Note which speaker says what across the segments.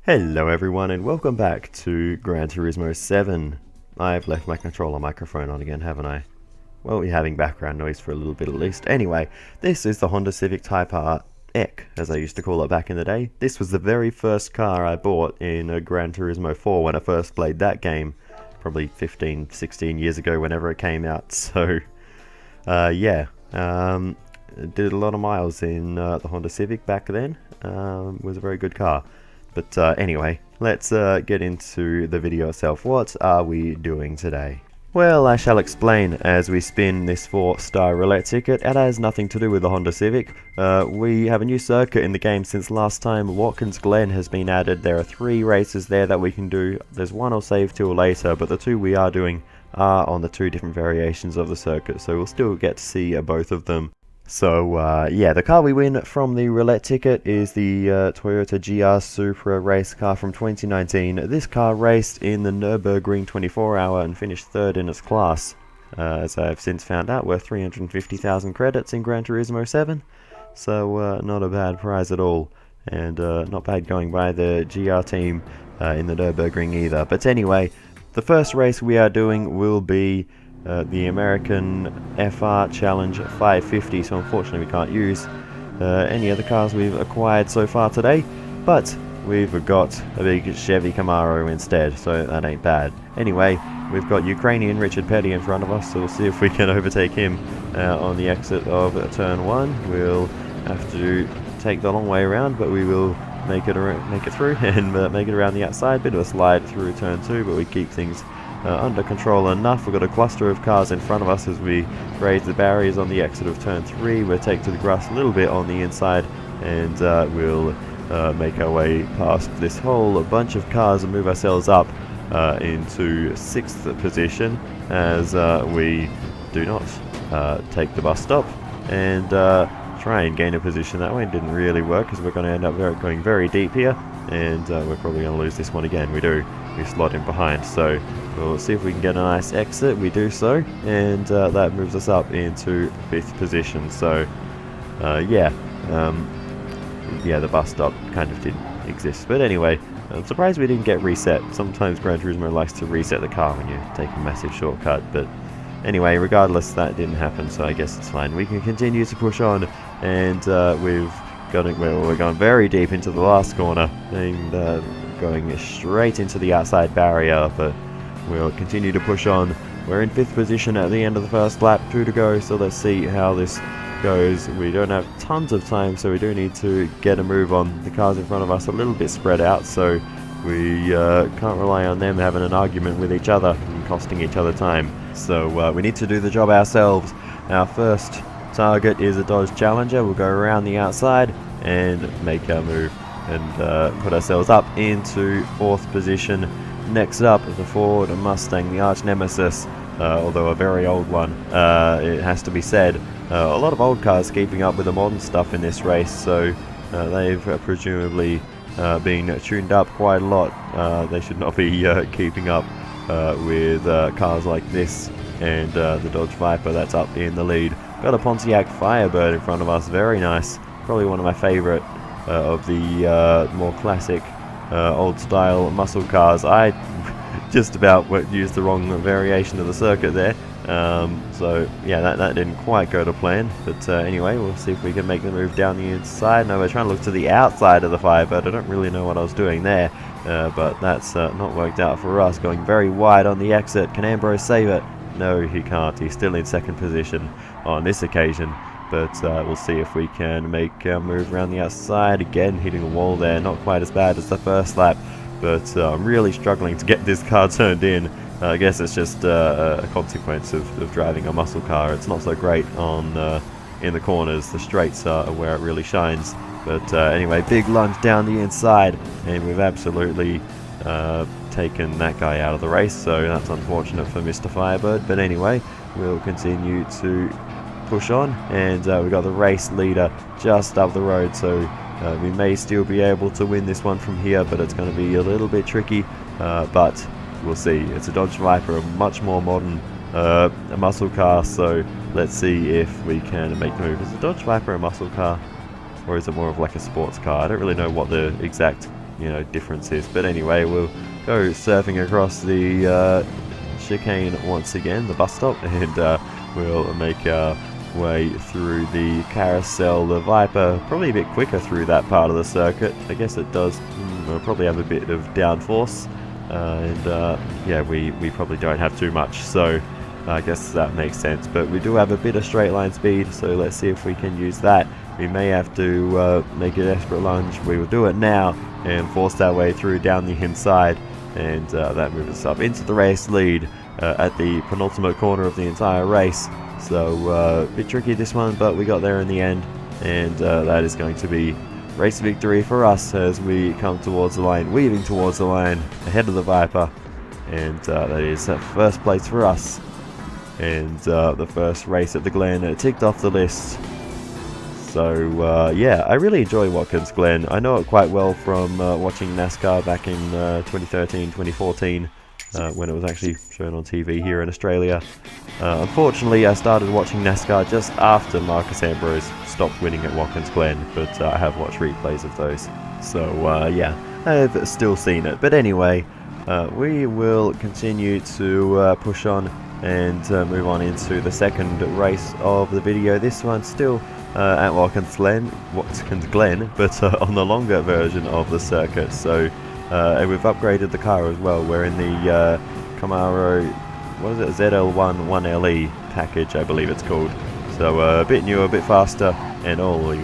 Speaker 1: Hello everyone and welcome back to Gran Turismo 7. I've left my controller microphone on again, haven't I? Well, we're having background noise for a little bit at least. Anyway, this is the Honda Civic Type R EC, as I used to call it back in the day. This was the very first car I bought in Gran Turismo 4 when I first played that game. Probably 15, 16 years ago whenever it came out. So, yeah. Did a lot of miles in the Honda Civic back then. It was a very good car. But anyway, let's get into the video itself. What are we doing today? Well, I shall explain as we spin this 4-star roulette ticket. It has nothing to do with the Honda Civic. We have a new circuit in the game since last time. Watkins Glen has been added. There are 3 races there that we can do. There's one I'll save till later, but the 2 we are doing are on the 2 different variations of the circuit, so we'll still get to see both of them. So, yeah, the car we win from the roulette ticket is the Toyota GR Supra race car from 2019. This car raced in the Nürburgring 24-hour and finished 3rd in its class. As I've since found out, worth 350,000 credits in Gran Turismo 7. So, not a bad prize at all. And not bad going by the GR team in the Nürburgring either. But anyway, the first race we are doing will be the American FR Challenge 550, so unfortunately we can't use any of the cars we've acquired so far today, but we've got a big Chevy Camaro instead, so that ain't bad. Anyway, we've got Ukrainian Richard Petty in front of us, so we'll see if we can overtake him on the exit of turn 1. We'll have to take the long way around, but we will make it through and make it around the outside. Bit of a slide through turn 2, but we keep things under control enough. We've got a cluster of cars in front of us as we raise the barriers on the exit of turn 3. We'll take to the grass a little bit on the inside, and we'll make our way past this whole bunch of cars and move ourselves up into 6th position as we do not take the bus stop and try and gain a position that way. It didn't really work because we're going to end up going very deep here, and we're probably going to lose this one again. We slot in behind, so we'll see if we can get a nice exit. We do so, and that moves us up into 5th position. So yeah, the bus stop kind of didn't exist, but anyway, I'm surprised we didn't get reset. Sometimes Gran Turismo likes to reset the car when you take a massive shortcut, but anyway, regardless, that didn't happen, so I guess it's fine. We can continue to push on, and we're going very deep into the last corner, and going straight into the outside barrier, but we'll continue to push on. We're in 5th position at the end of the first lap, 2 to go, so let's see how this goes. We don't have tons of time, so we do need to get a move on. The cars in front of us are a little bit spread out, so we can't rely on them having an argument with each other and costing each other time. So we need to do the job ourselves. Our first target is a Dodge Challenger. We'll go around the outside and make our move and put ourselves up into 4th position. Next up, the Ford Mustang, the arch nemesis, although a very old one, it has to be said. A lot of old cars keeping up with the modern stuff in this race, so they've presumably been tuned up quite a lot. They should not be keeping up with cars like this, and the Dodge Viper that's up in the lead. Got a Pontiac Firebird in front of us, very nice. Probably one of my favourite of the more classic old style muscle cars. I just about used the wrong variation of the circuit there, so yeah, that didn't quite go to plan, but anyway, we'll see if we can make the move down the inside. No, we're trying to look to the outside of the Firebird. I don't really know what I was doing there, but that's not worked out for us. Going very wide on the exit. Can Ambrose save it? No, he can't. He's still in 2nd position on this occasion, but we'll see if we can make a move around the outside. Again, hitting a wall there. Not quite as bad as the first lap, but I'm really struggling to get this car turned in. I guess it's just a consequence of driving a muscle car. It's not so great on in the corners. The straights are where it really shines. But anyway, big lunge down the inside, and we've absolutely taken that guy out of the race, so that's unfortunate for Mr. Firebird. But anyway, we'll continue to push on, and we've got the race leader just up the road, so we may still be able to win this one from here, but it's going to be a little bit tricky, but we'll see. It's a Dodge Viper, a much more modern a muscle car, so let's see if we can make the move. Is the Dodge Viper a muscle car, or is it more of like a sports car? I don't really know what the exact you know, difference is. But anyway, we'll go surfing across the chicane once again, the bus stop, and we'll make our way through the carousel, the Viper, probably a bit quicker through that part of the circuit. I guess it does probably have a bit of downforce, and yeah, we probably don't have too much, so I guess that makes sense. But we do have a bit of straight line speed, so let's see if we can use that. We may have to make a desperate lunge. We will do it now and force our way through down the inside, and that moves us up into the race lead at the penultimate corner of the entire race. So a bit tricky this one, but we got there in the end, and that is going to be race victory for us as we come towards the line, weaving towards the line ahead of the Viper, and that is first place for us, and the first race at the Glen ticked off the list. So yeah, I really enjoy Watkins Glen. I know it quite well from watching NASCAR back in 2013, 2014. When it was actually shown on TV here in Australia. Unfortunately, I started watching NASCAR just after Marcus Ambrose stopped winning at Watkins Glen, but I have watched replays of those. So yeah, I have still seen it. But anyway, we will continue to push on and move on into the second race of the video. This one still at Watkins Glen, but on the longer version of the circuit. So and we've upgraded the car as well. We're in the Camaro, what is it, ZL1 1LE package, I believe it's called. So a bit newer, a bit faster, and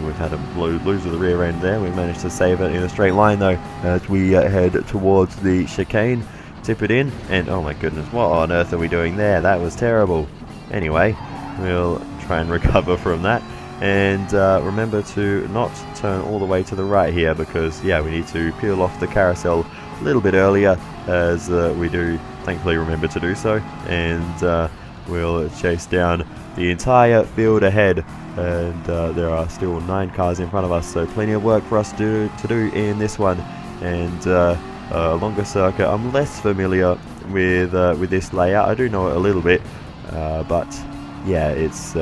Speaker 1: we've had a lose of the rear end there. We managed to save it in a straight line though, as we head towards the chicane, tip it in, and oh my goodness, what on earth are we doing there? That was terrible. Anyway, we'll try and recover from that. And remember to not turn all the way to the right here, because yeah, we need to peel off the carousel a little bit earlier, as we do thankfully remember to do so, and we'll chase down the entire field ahead, and there are still 9 cars in front of us, so plenty of work for us to do in this one. And a longer circuit, I'm less familiar with this layout. I do know it a little bit, but yeah, it's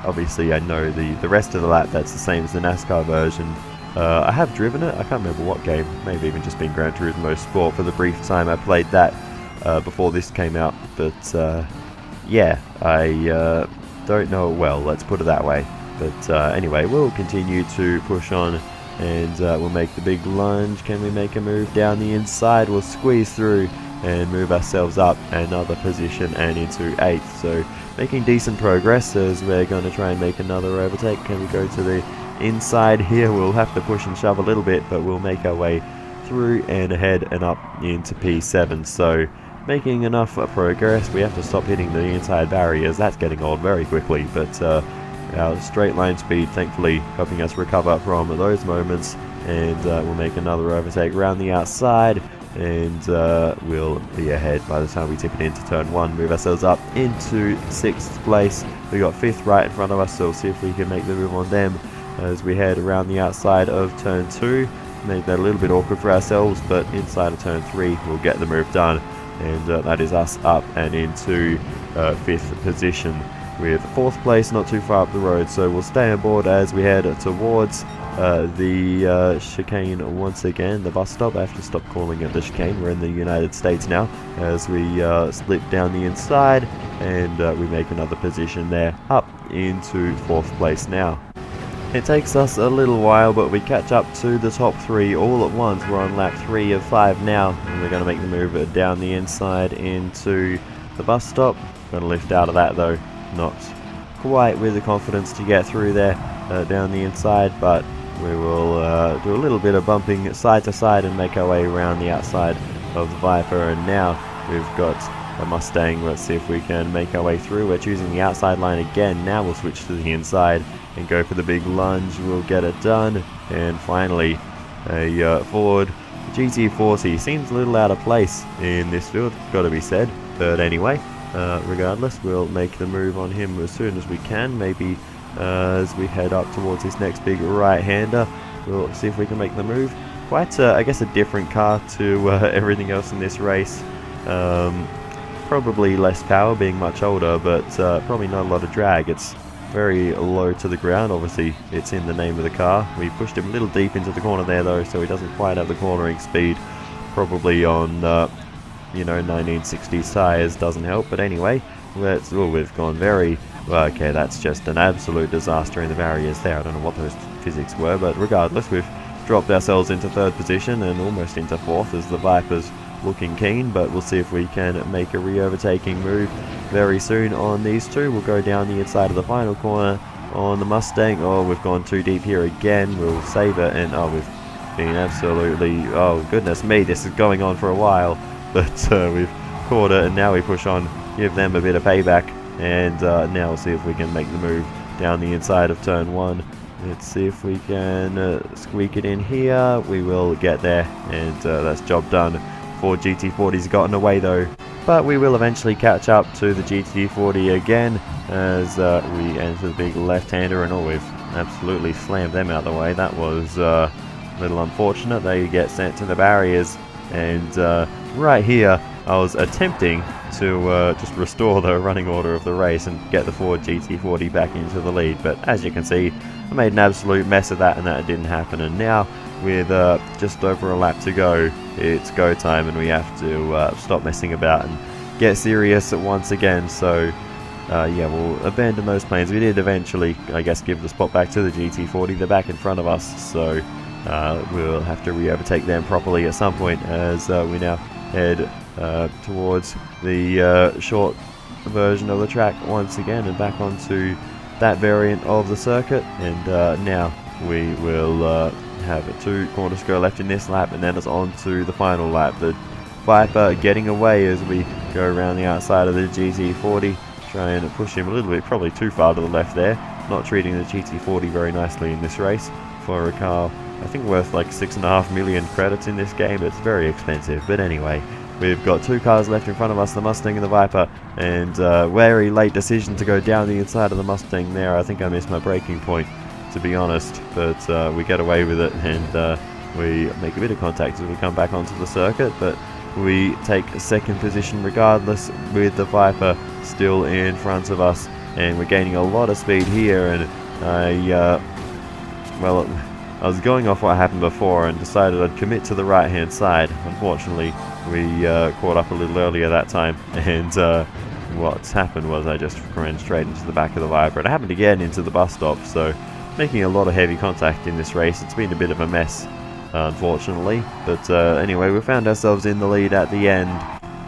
Speaker 1: obviously I know the rest of the lap, that's the same as the NASCAR version. I have driven it, I can't remember what game, maybe even just been Gran Turismo Sport for the brief time I played that before this came out, but yeah, I don't know it well, let's put it that way. But anyway, we'll continue to push on, and we'll make the big lunge. Can we make a move down the inside? We'll squeeze through and move ourselves up another position and into 8th. So making decent progress, as we're going to try and make another overtake. Can we go to the inside here? We'll have to push and shove a little bit, but we'll make our way through and ahead and up into P7. So making enough progress. We have to stop hitting the inside barriers. That's getting old very quickly, but our straight line speed thankfully helping us recover from those moments, and we'll make another overtake around the outside, and we'll be ahead by the time we tip it into turn 1, move ourselves up into 6th place. We got 5th right in front of us, so we'll see if we can make the move on them as we head around the outside of turn 2. Made that a little bit awkward for ourselves, but inside of turn 3 we'll get the move done, and that is us up and into 5th position with 4th place not too far up the road. So we'll stay on board as we head towards the chicane once again, the bus stop. I have to stop calling it the chicane, we're in the United States now, as we slip down the inside, and we make another position there, up into 4th place now. It takes us a little while, but we catch up to the top 3 all at once. We're on lap 3 of 5 now, and we're going to make the move down the inside into the bus stop. Going to lift out of that though, not quite with the confidence to get through there down the inside, but we will do a little bit of bumping side to side and make our way around the outside of the Viper. And now we've got a Mustang. Let's see if we can make our way through. We're choosing the outside line again. Now we'll switch to the inside and go for the big lunge. We'll get it done. And finally, a Ford GT40 seems a little out of place in this field, got to be said. But anyway, regardless, we'll make the move on him as soon as we can. Maybe as we head up towards this next big right-hander, we'll see if we can make the move. Quite, I guess, a different car to everything else in this race. Probably less power, being much older, but probably not a lot of drag. It's very low to the ground. Obviously, it's in the name of the car. We pushed him a little deep into the corner there, though, so he doesn't quite have the cornering speed. Probably on, 1960s tyres doesn't help. But anyway, we've gone very... Well, okay, that's just an absolute disaster in the barriers there. I don't know what those physics were, but regardless, we've dropped ourselves into 3rd position and almost into 4th as the Viper's looking keen, but we'll see if we can make a re-overtaking move very soon on these two. We'll go down the inside of the final corner on the Mustang. Oh, we've gone too deep here again. We'll save it, and oh, we've been absolutely... Oh, goodness me, this is going on for a while, but we've caught it, and now we push on, give them a bit of payback, and now we'll see if we can make the move down the inside of turn 1. Let's see if we can squeak it in here. We will get there, and that's job done. Ford GT40's gotten away though, but we will eventually catch up to the GT40 again as we enter the big left-hander, and we've absolutely slammed them out of the way. That was a little unfortunate. They get sent to the barriers, and right here I was attempting to just restore the running order of the race and get the Ford GT40 back into the lead, but as you can see, I made an absolute mess of that, and that didn't happen. And now with just over a lap to go, it's go time, and we have to stop messing about and get serious once again. So yeah, we'll abandon those plans. We did eventually, I guess, give the spot back to the GT40. They're back in front of us, so we'll have to re-overtake them properly at some point as we now head towards the short version of the track once again, and back onto that variant of the circuit. And now we will have 2 corners to go left in this lap, and then it's on to the final lap. The Viper getting away as we go around the outside of the GT40, trying to push him a little bit, probably too far to the left there. Not treating the GT40 very nicely in this race for a car I think worth like 6.5 million credits in this game. It's very expensive, but anyway, we've got 2 cars left in front of us, the Mustang and the Viper, and very late decision to go down the inside of the Mustang there. I think I missed my braking point, to be honest, but we get away with it, and we make a bit of contact as we come back onto the circuit, but we take 2nd position regardless, with the Viper still in front of us, and we're gaining a lot of speed here. And well, I was going off what happened before and decided I'd commit to the right hand side. Unfortunately, we caught up a little earlier that time, and what's happened was I just ran straight into the back of the Viper. It happened again into the bus stop, so making a lot of heavy contact in this race. It's been a bit of a mess, unfortunately, but anyway, we found ourselves in the lead at the end.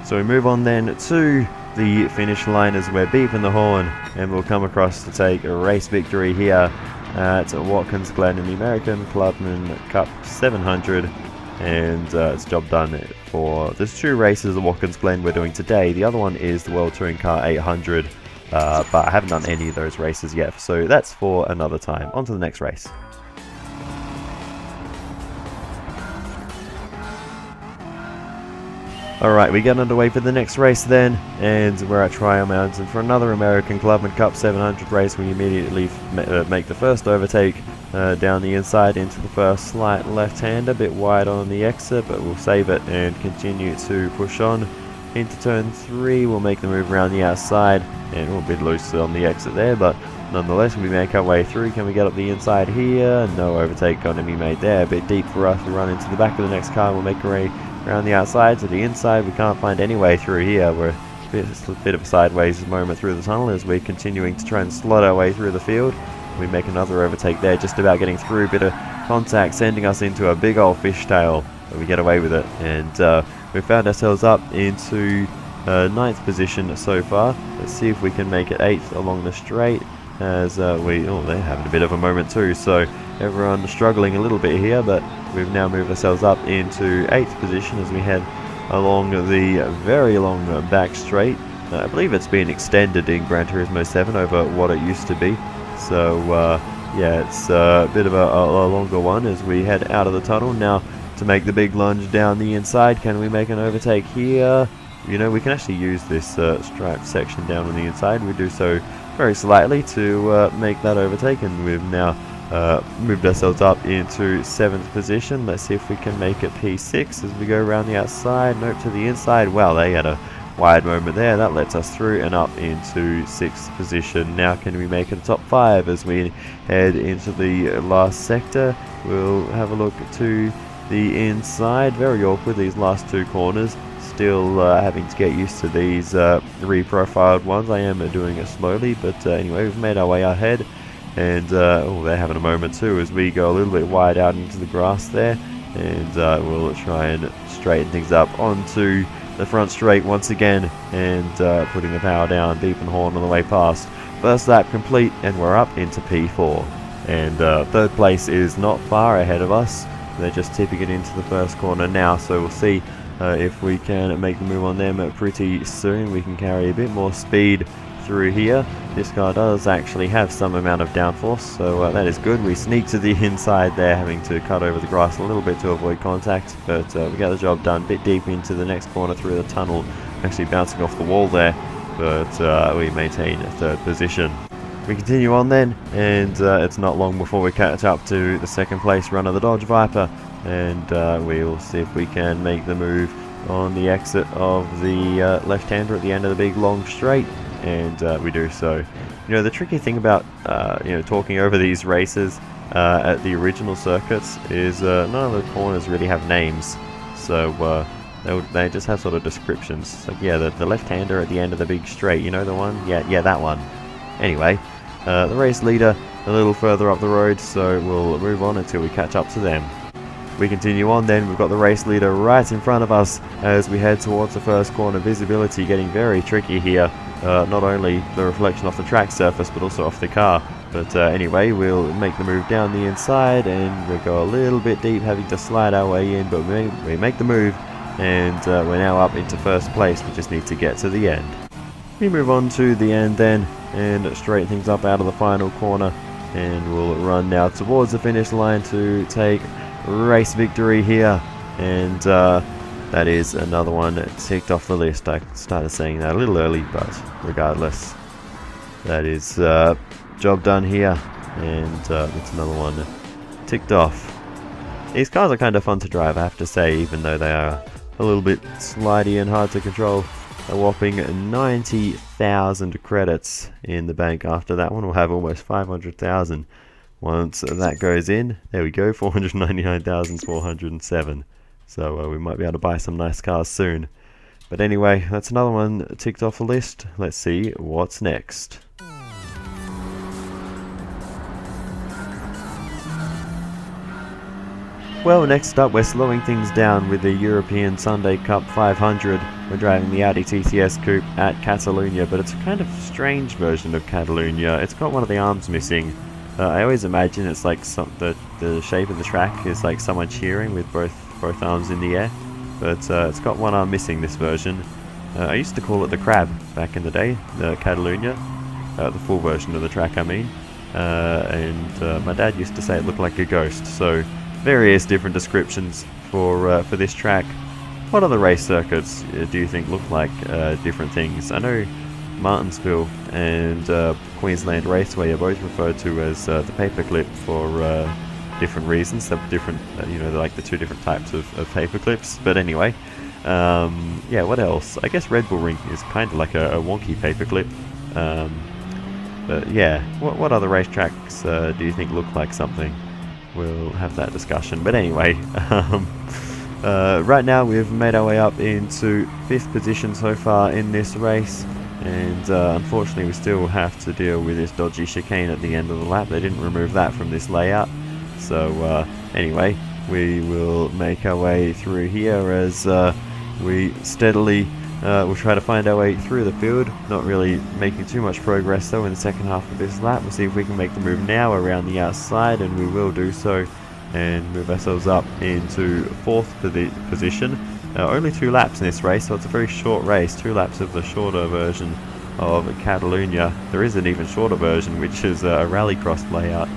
Speaker 1: So we move on then to the finish line as we're beeping the horn, and we'll come across to take a race victory here at Watkins Glen in the American Clubman Cup 700, and it's job done for... There's 2 races at Watkins Glen we're doing today. The other one is the World Touring Car 800, but I haven't done any of those races yet, so that's for another time. On to the next race. Alright, we get underway for the next race then, and we're at Trial Mountain for another American Clubman Cup 700 race. We immediately make the first overtake down the inside into the first slight left-hand, a bit wide on the exit, but we'll save it and continue to push on into turn 3. We'll make the move around the outside, and we're a bit loose on the exit there, but nonetheless we make our way through. Can we get up the inside here? No overtake going to be made there, a bit deep for us. We run into the back of the next car. We'll make our way around the outside to the inside. We can't find any way through here. We're a bit of a sideways moment through the tunnel as we're continuing to try and slot our way through the field. We make another overtake there, just about getting through. A bit of contact sending us into a big old fishtail, but we get away with it, and we found ourselves up into 9th position so far. Let's see if we can make it 8th along the straight, as they're having a bit of a moment too, so everyone struggling a little bit here, but we've now moved ourselves up into 8th position as we head along the very long back straight. I believe it's been extended in Gran Turismo 7 over what it used to be, so yeah, it's a bit of a longer one as we head out of the tunnel now to make the big lunge down the inside. Can we make an overtake here? You know, we can actually use this striped section down on the inside. We do so very slightly to make that overtake, and we've now moved ourselves up into 7th position. Let's see if we can make it P6 as we go around the outside. Nope, to the inside. Wow, they had a Wide moment there, that lets us through and up into 6th position. Now can we make it a top 5 as we head into the last sector? We'll have a look to the inside. Very awkward, these last 2 corners. Still having to get used to these reprofiled ones. I am doing it slowly, but anyway, we've made our way ahead. And they're having a moment too as we go a little bit wide out into the grass there. And we'll try and straighten things up onto the front straight once again, and putting the power down, beeping horn on the way past. First lap complete, and we're up into P4. And 3rd place is not far ahead of us. They're just tipping it into the first corner now, so we'll see if we can make the move on them pretty soon. We can carry a bit more speed through here. This car does actually have some amount of downforce, so that is good. We sneak to the inside there, having to cut over the grass a little bit to avoid contact, but we get the job done. Bit deep into the next corner through the tunnel, actually bouncing off the wall there, but we maintain 3rd position. We continue on then, and it's not long before we catch up to the 2nd place runner, the Dodge Viper, and we'll see if we can make the move on the exit of the left-hander at the end of the big long straight. And we do so. You know, the tricky thing about talking over these races at the original circuits is none of the corners really have names, so they just have sort of descriptions. Like, yeah, the left-hander at the end of the big straight, you know the one? Yeah, that one. Anyway, the race leader a little further up the road, so we'll move on until we catch up to them. We continue on then, we've got the race leader right in front of us as we head towards the first corner. Visibility getting very tricky here. Not only the reflection off the track surface, but also off the car. But anyway, we'll make the move down the inside, and we'll go a little bit deep, having to slide our way in, but we make the move, and we're now up into 1st place. We just need to get to the end. We move on to the end then, and straighten things up out of the final corner, and we'll run now towards the finish line to take race victory here. And that is another one ticked off the list. I started saying that a little early, but regardless, that is job done here, and that's another one ticked off. These cars are kind of fun to drive, I have to say, even though they are a little bit slidey and hard to control. A whopping 90,000 credits in the bank after that one. We'll have almost 500,000 once that goes in. There we go, 499,407. So we might be able to buy some nice cars soon. But anyway, that's another one ticked off the list. Let's see what's next. Well, next up we're slowing things down with the European Sunday Cup 500. We're driving the Audi TTS Coupe at Catalonia, but it's a kind of strange version of Catalonia. It's got one of the arms missing. I always imagine it's like the shape of the track is like someone cheering with both arms in the air, but it's got one arm missing, this version. I used to call it the crab back in the day, the Catalonia, the full version of the track I mean, and my dad used to say it looked like a ghost, so various different descriptions for this track. What other race circuits do you think look like different things? I know Martinsville and Queensland Raceway are both referred to as the paperclip for different reasons. They're different, they're like the 2 different types of paperclips. But anyway, yeah, what else? I guess Red Bull Ring is kind of like a wonky paperclip. But yeah, what other racetracks do you think look like something? We'll have that discussion. But anyway, right now we've made our way up into 5th position so far in this race. And unfortunately we still have to deal with this dodgy chicane at the end of the lap. They didn't remove that from this layout. So anyway, we will make our way through here as we steadily will try to find our way through the field. Not really making too much progress though in the second half of this lap. We'll see if we can make the move now around the outside, and we will do so and move ourselves up into 4th position. Only 2 laps in this race, so it's a very short race. 2 laps of the shorter version of Catalonia. There is an even shorter version, which is a rallycross layout.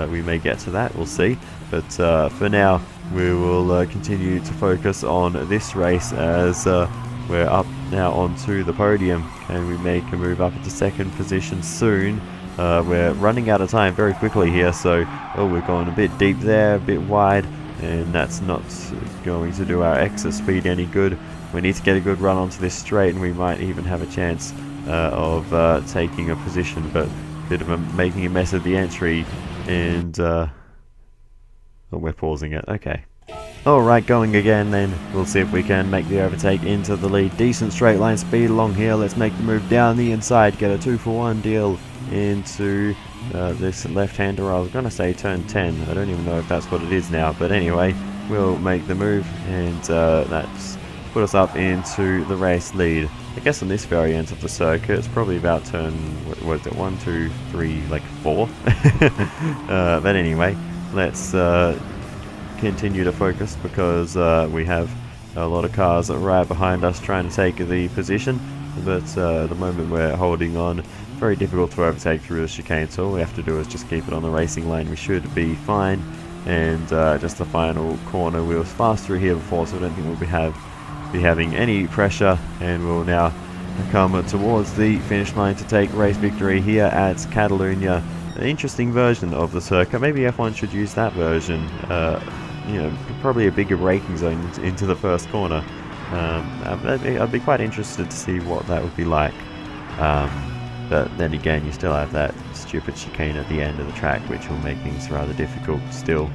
Speaker 1: We may get to that, we'll see. But for now, we will continue to focus on this race as we're up now onto the podium, and we make a move up into 2nd position soon. We're running out of time very quickly here, so we're going a bit deep there, a bit wide. and that's not going to do our exit speed any good. We need to get a good run onto this straight, and we might even have a chance of taking a position, but a bit of making a mess of the entry, and oh, we're pausing it. Okay. Alright, going again then. We'll see if we can make the overtake into the lead. Decent straight line speed along here. Let's make the move down the inside. Get a 2-for-1 deal into this left-hander. I was going to say turn 10. I don't even know if that's what it is now. But anyway, we'll make the move, and that's put us up into the race lead. I guess on this variant of the circuit, it's probably about turn, what is it, 1, 2, 3, like 4. But anyway, let's continue to focus, because we have a lot of cars right behind us trying to take the position, but at the moment we're holding on. Very difficult to overtake through the chicane, so all we have to do is just keep it on the racing lane. We should be fine, and just the final corner, we were fast through here before, so I don't think we'll be having any pressure, and we'll now come towards the finish line to take race victory here at Catalunya. An interesting version of the circuit. Maybe F1 should use that version. You know, probably a bigger braking zone into the first corner. I'd be quite interested to see what that would be like. But then again, you still have that stupid chicane at the end of the track, which will make things rather difficult still.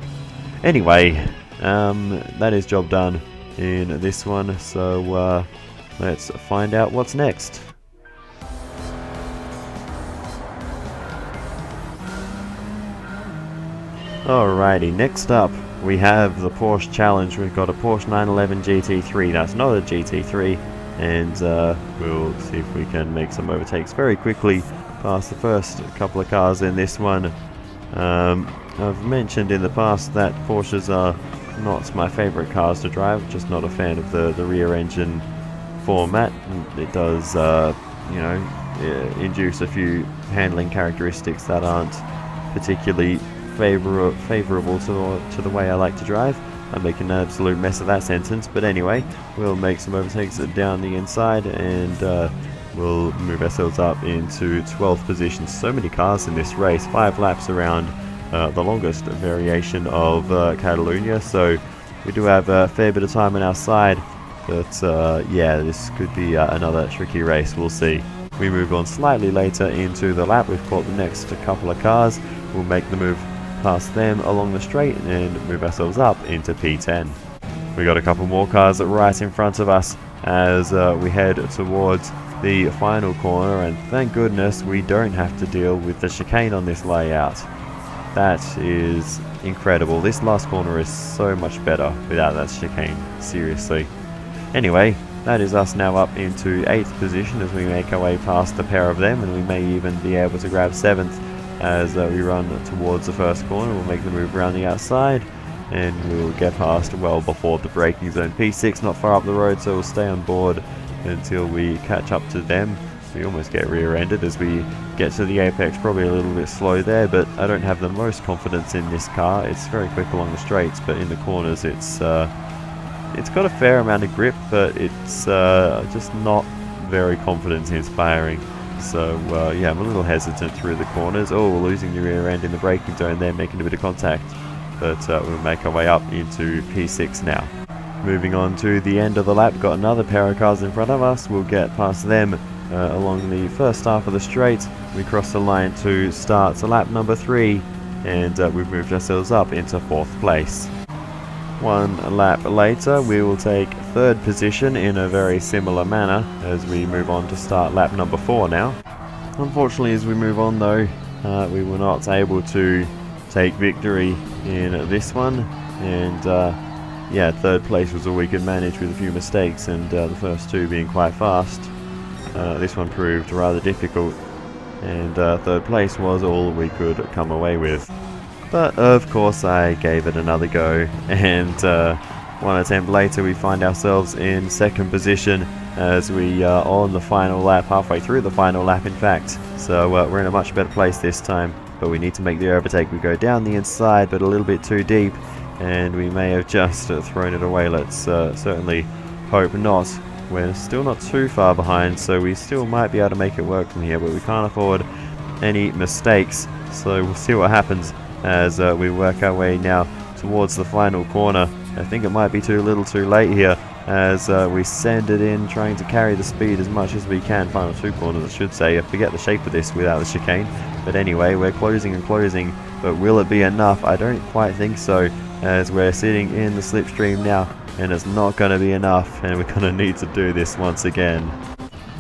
Speaker 1: Anyway, that is job done in this one. So let's find out what's next. Alrighty, next up we have the Porsche Challenge. We've got a Porsche 911 GT3. That's not a GT3, and we'll see if we can make some overtakes very quickly past the first couple of cars in this one. I've mentioned in the past that Porsches are not my favourite cars to drive, just not a fan of the rear engine format. It does, you know, induce a few handling characteristics that aren't particularly favourable to the way I like to drive. I'm making an absolute mess of that sentence, but anyway, we'll make some overtakes down the inside, and we'll move ourselves up into 12th position. So many cars in this race, 5 laps around the longest variation of Catalunya, so we do have a fair bit of time on our side, but yeah, this could be another tricky race. We'll see. We move on slightly later into the lap. We've caught the next couple of cars. We'll make the move past them along the straight and move ourselves up into P10. We got a couple more cars right in front of us as we head towards the final corner, and thank goodness we don't have to deal with the chicane on this layout. That is incredible. This last corner is so much better without that chicane, seriously. Anyway, that is us now up into 8th position as we make our way past the pair of them, and we may even be able to grab 7th as we run towards the first corner. We'll make the move around the outside, and we'll get past well before the braking zone. P6 not far up the road, so we'll stay on board until we catch up to them. We almost get rear-ended as we get to the apex, probably a little bit slow there, but I don't have the most confidence in this car. It's very quick along the straights, but in the corners it's got a fair amount of grip, but it's just not very confidence-inspiring. So yeah, I'm a little hesitant through the corners. Oh, we're losing the rear end in the braking zone there, making a bit of contact. But we'll make our way up into P6 now. Moving on to the end of the lap, got another pair of cars in front of us. We'll get past them along the first half of the straight. We cross the line to start lap number 3, and we've moved ourselves up into 4th place. One lap later, we will take 3rd position in a very similar manner as we move on to start lap number 4 now. Unfortunately, as we move on though, we were not able to take victory in this one, and yeah, 3rd place was all we could manage with a few mistakes, and the first 2 being quite fast. This one proved rather difficult, and 3rd place was all we could come away with. But of course I gave it another go, and one attempt later we find ourselves in 2nd position as we are on the final lap, halfway through the final lap in fact. So we're in a much better place this time, but we need to make the overtake. We go down the inside but a little bit too deep, and we may have just thrown it away. Let's certainly hope not. We're still not too far behind, so we still might be able to make it work from here, but we can't afford any mistakes, so we'll see what happens as we work our way now towards the final corner. I think it might be too little too late here as we send it in, trying to carry the speed as much as we can. Final two corners, I should say. I forget the shape of this without the chicane. But anyway, we're closing and closing. But will it be enough? I don't quite think so, as we're sitting in the slipstream now, and it's not going to be enough, and we're going to need to do this once again.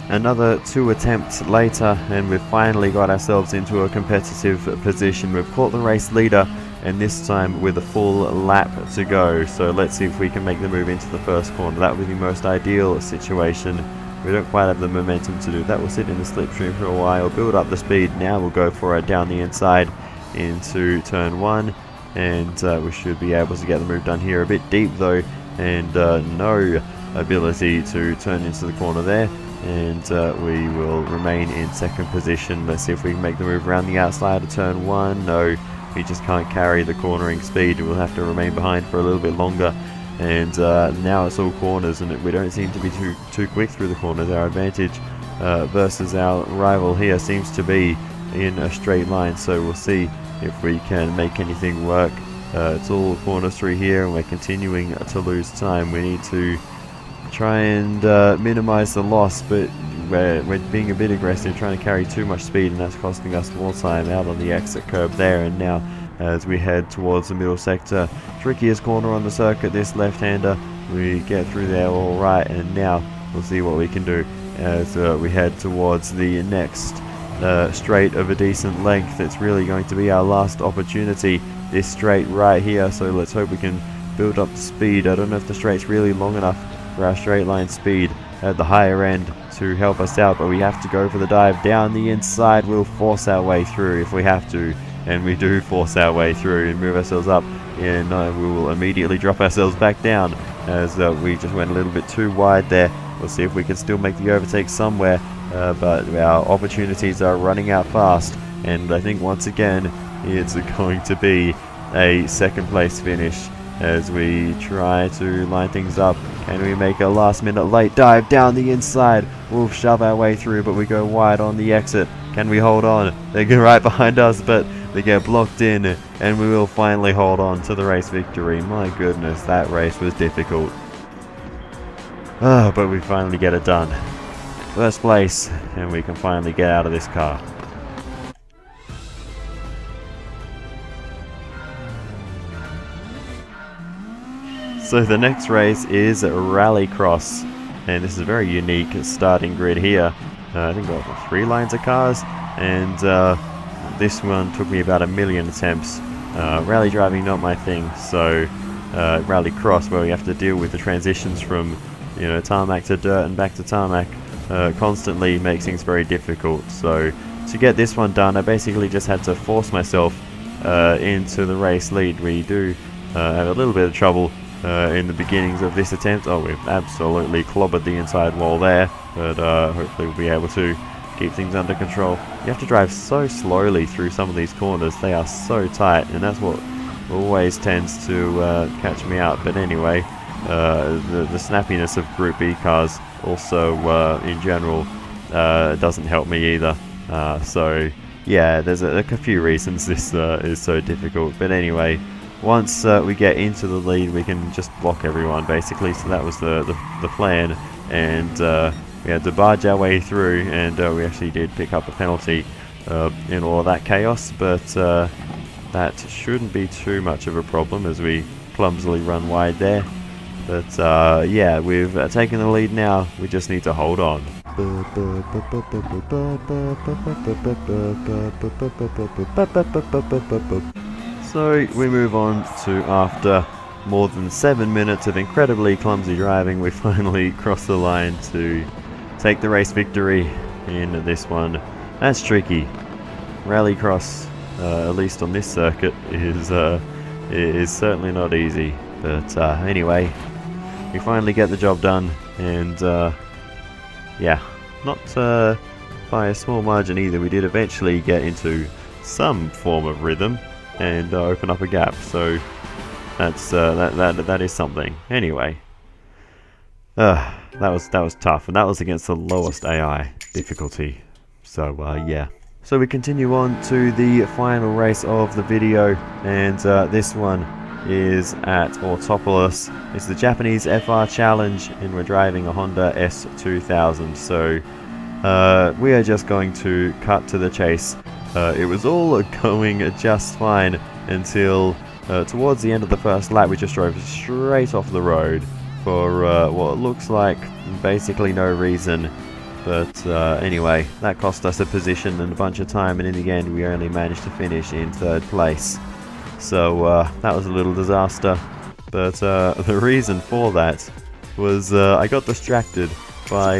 Speaker 1: Another 2 attempts later, and we've finally got ourselves into a competitive position. We've caught the race leader, and this time with a full lap to go. So let's see if we can make the move into the first corner. That would be the most ideal situation. We don't quite have the momentum to do that. We'll sit in the slipstream for a while, build up the speed. Now we'll go for it down the inside into turn 1, and we should be able to get the move done here. A bit deep though, and no ability to turn into the corner there. And we will remain in second position. Let's see if we can make the move around the outside of turn 1. No, we just can't carry the cornering speed. We'll have to remain behind for a little bit longer. And now it's all corners, and we don't seem to be too quick through the corners. Our advantage versus our rival here seems to be in a straight line, so we'll see if we can make anything work. It's all corners through here, and we're continuing to lose time. We need to try and minimize the loss, but we're being a bit aggressive, trying to carry too much speed, and that's costing us more time out on the exit curb there. And now as we head towards the middle sector, trickiest corner on the circuit, this left-hander, we get through there all right, and now we'll see what we can do as we head towards the next straight of a decent length. It's really going to be our last opportunity, this straight right here, so let's hope we can build up the speed. I don't know if the straight's really long enough for our straight line speed at the higher end to help us out, but we have to go for the dive down the inside. We'll force our way through if we have to, and we do force our way through and move ourselves up, and we will immediately drop ourselves back down as we just went a little bit too wide there. We'll see if we can still make the overtake somewhere, but our opportunities are running out fast, and I think once again it's going to be a second place finish as we try to line things up. Can we make a last minute late dive down the inside? We'll shove our way through, but we go wide on the exit. Can we hold on? They get right behind us, but they get blocked in, and we will finally hold on to the race victory. My goodness, that race was difficult. But we finally get it done. First place, and we can finally get out of this car. So the next race is Rallycross, and this is a very unique starting grid here. I think we've got 3 lines of cars, and this one took me about 1 million attempts. Rally driving not my thing, so Rallycross, where we have to deal with the transitions from tarmac to dirt and back to tarmac, constantly makes things very difficult. So to get this one done, I basically just had to force myself into the race lead. We do have a little bit of trouble in the beginnings of this attempt. Oh, we've absolutely clobbered the inside wall there, but hopefully we'll be able to keep things under control. You have to drive so slowly through some of these corners. They are so tight, and that's what always tends to catch me out. But anyway, the snappiness of Group B cars also in general doesn't help me either. So yeah, there's a few reasons this is so difficult. But anyway, once we get into the lead, we can just block everyone basically. So that was the plan, and we had to barge our way through, and we actually did pick up a penalty in all of that chaos, but that shouldn't be too much of a problem as we clumsily run wide there. But yeah, we've taken the lead now. We just need to hold on. So we move on to, after more than 7 minutes of incredibly clumsy driving, we finally cross the line to take the race victory in this one. That's tricky. Rallycross, at least on this circuit, is certainly not easy. But anyway, we finally get the job done, and yeah, not by a small margin either. We did eventually get into some form of rhythm and open up a gap, so that's that is something. Anyway, that was tough, and that was against the lowest AI difficulty. So yeah. So we continue on to the final race of the video, and this one is at Autopolis. It's the Japanese FR Challenge, and we're driving a Honda S2000. So we are just going to cut to the chase. It was all going just fine until towards the end of the first lap. We just drove straight off the road for what looks like basically no reason. But anyway, that cost us a position and a bunch of time, and in the end we only managed to finish in 3rd place. So that was a little disaster. But the reason for that was I got distracted by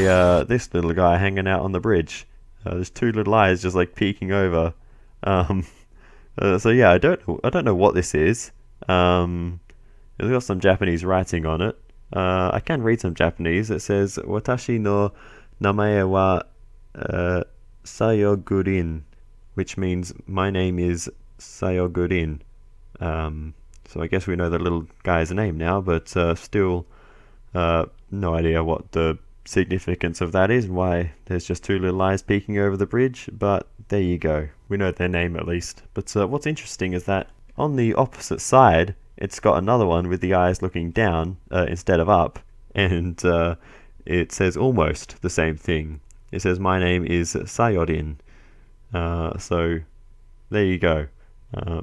Speaker 1: this little guy hanging out on the bridge. There's 2 little eyes just like peeking over. So yeah, I don't know what this is. It's got some Japanese writing on it. I can read some Japanese. It says "Watashi no namae wa Sayogurin," which means my name is Sayogurin. So I guess we know the little guy's name now, but still no idea what the significance of that is, why there's just 2 little eyes peeking over the bridge, but there you go. We know their name at least. But what's interesting is that on the opposite side, it's got another one with the eyes looking down instead of up, and it says almost the same thing. It says my name is Sayorin. So there you go.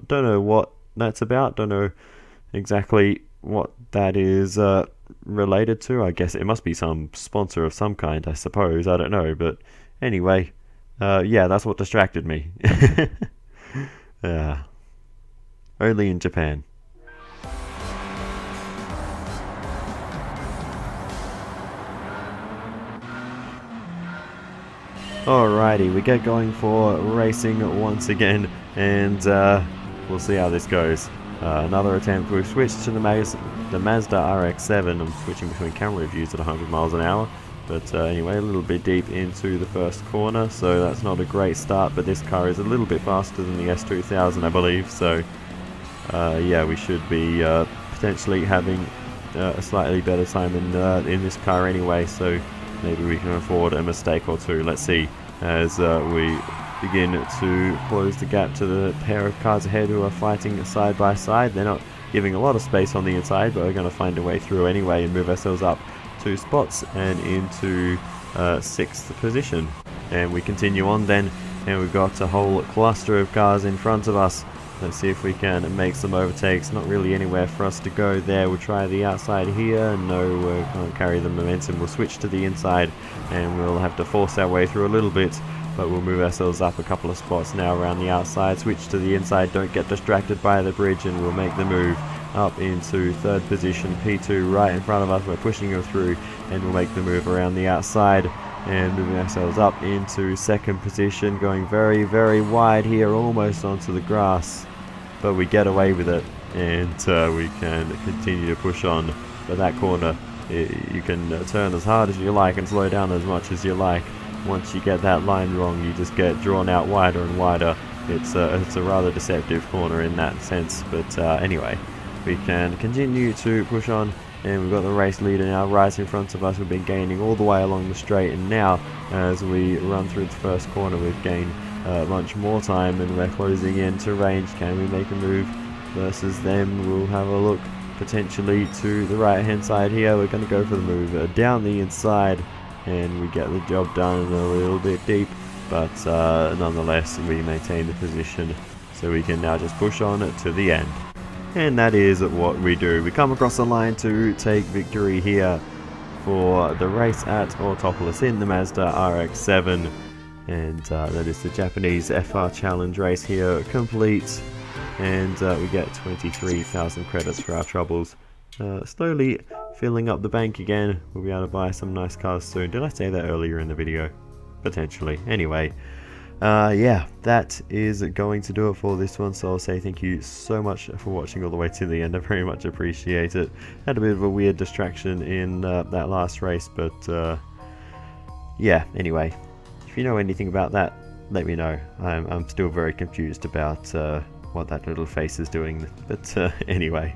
Speaker 1: Don't know what that's about. Don't know exactly what that is related to. I guess it must be some sponsor of some kind, I suppose. I don't know, but anyway, yeah, that's what distracted me. Only in Japan. Alrighty, we get going for racing once again, and we'll see how this goes. Another attempt. We've switched to the Mazda RX-7. I'm switching between camera views at 100 miles an hour. But anyway, a little bit deep into the first corner, so that's not a great start, but this car is a little bit faster than the S2000, I believe, so yeah, we should be potentially having a slightly better time in this car anyway, so maybe we can afford a mistake or 2. Let's see, as we begin to close the gap to the pair of cars ahead who are fighting side by side. They're not giving a lot of space on the inside, but we're going to find a way through anyway and move ourselves up 2 spots and into 6th position. And we continue on then, and we've got a whole cluster of cars in front of us. Let's see if we can make some overtakes. Not really anywhere for us to go there. We'll try the outside here. No, we can't carry the momentum. We'll switch to the inside, and we'll have to force our way through a little bit, but we'll move ourselves up a couple of spots now around the outside. Switch to the inside. Don't get distracted by the bridge, and we'll make the move up into 3rd position. P2 right in front of us. We're pushing him through, and we'll make the move around the outside and moving ourselves up into 2nd position, going very, very wide here, almost onto the grass, but we get away with it, and we can continue to push on. But that corner, you can turn as hard as you like and slow down as much as you like. Once you get that line wrong, you just get drawn out wider and wider. It's a rather deceptive corner in that sense, but anyway, we can continue to push on, and we've got the race leader now right in front of us. We've been gaining all the way along the straight, and now as we run through the first corner, we've gained much more time, and we're closing in to range. Can we make a move versus them? We'll have a look potentially to the right hand side here. We're going to go for the move down the inside, and we get the job done a little bit deep, but nonetheless we maintain the position, so we can now just push on to the end. And that is what we do. We come across the line to take victory here for the race at Autopolis in the Mazda RX-7. And that is the Japanese FR Challenge race here complete. And we get 23,000 credits for our troubles. Slowly filling up the bank again. We'll be able to buy some nice cars soon. Did I say that earlier in the video? Potentially. Anyway. Yeah, that is going to do it for this one, so I'll say thank you so much for watching all the way to the end. I very much appreciate it. Had a bit of a weird distraction in that last race, but yeah, anyway, if you know anything about that, let me know. I'm still very confused about what that little face is doing, but anyway,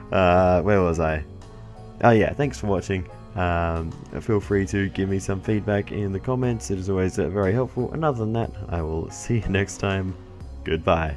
Speaker 1: where was I? Oh yeah, thanks for watching. Feel free to give me some feedback in the comments. It is always very helpful, and other than that, I will see you next time. Goodbye.